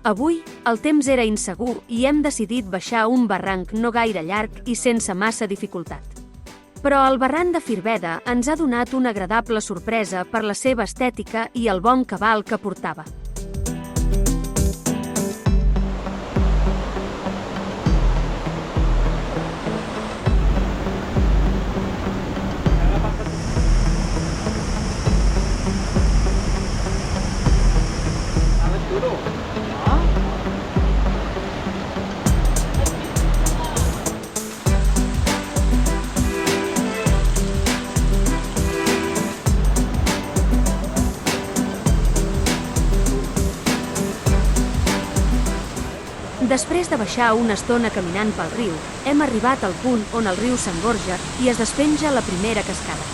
Avui, el temps era insegur i hem decidit baixar un barranc no gaire llarg i sense massa dificultat. Però el barranc de Firveda ens ha donat una agradable sorpresa per la seva estètica i el bon cabal que portava. Després de baixar una estona caminant pel riu, hem arribat al punt on el riu s'engorja i es despenja la primera cascada.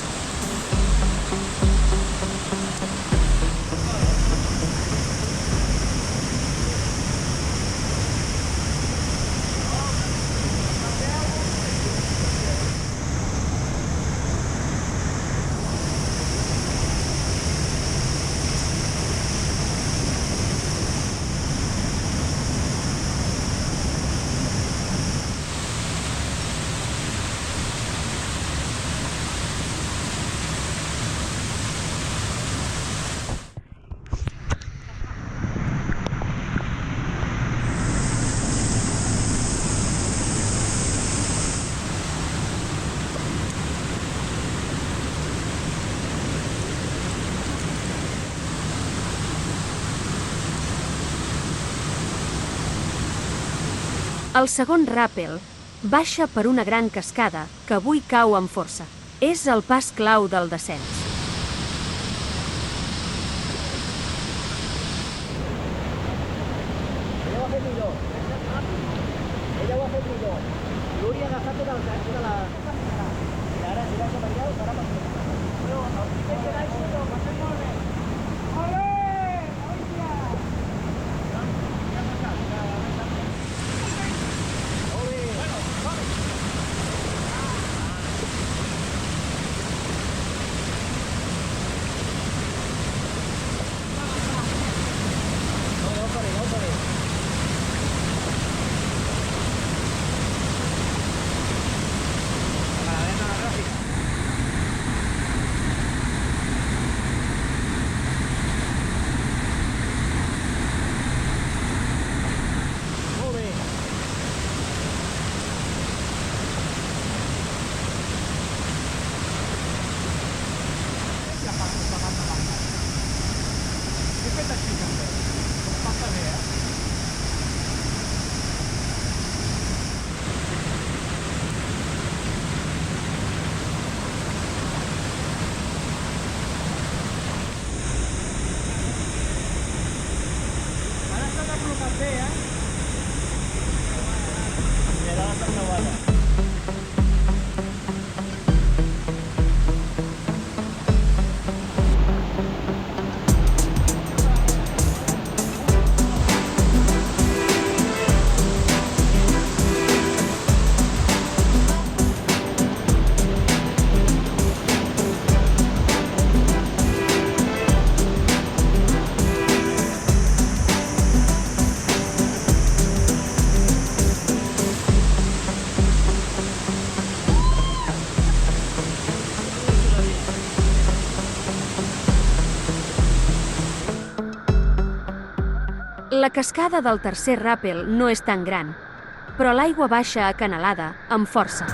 El segon ràpel baixa per una gran cascada que avui cau amb força. És el pas clau del descens. Ella ho ha fet millor. L'Uri ha agafat tota la... I ara, si baixa per allà, ho farà per allà. Però el primer que baixi, ho passem molt bé. Olé! Hòstia! Què ha passat? Olé! Bueno, som-hi! No, ja ho faré, ja ho faré. La cascada del tercer ràpel no és tan gran, però l'aigua baixa acanalada amb força.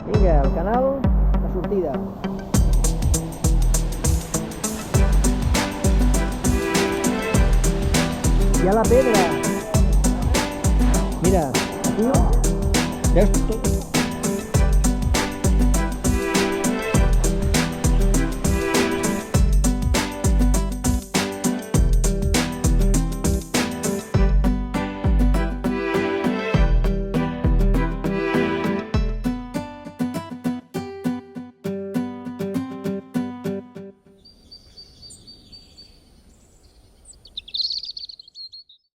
Vinga, el canal, la sortida. Hi ha la pedra. Mira, aquí veus tot.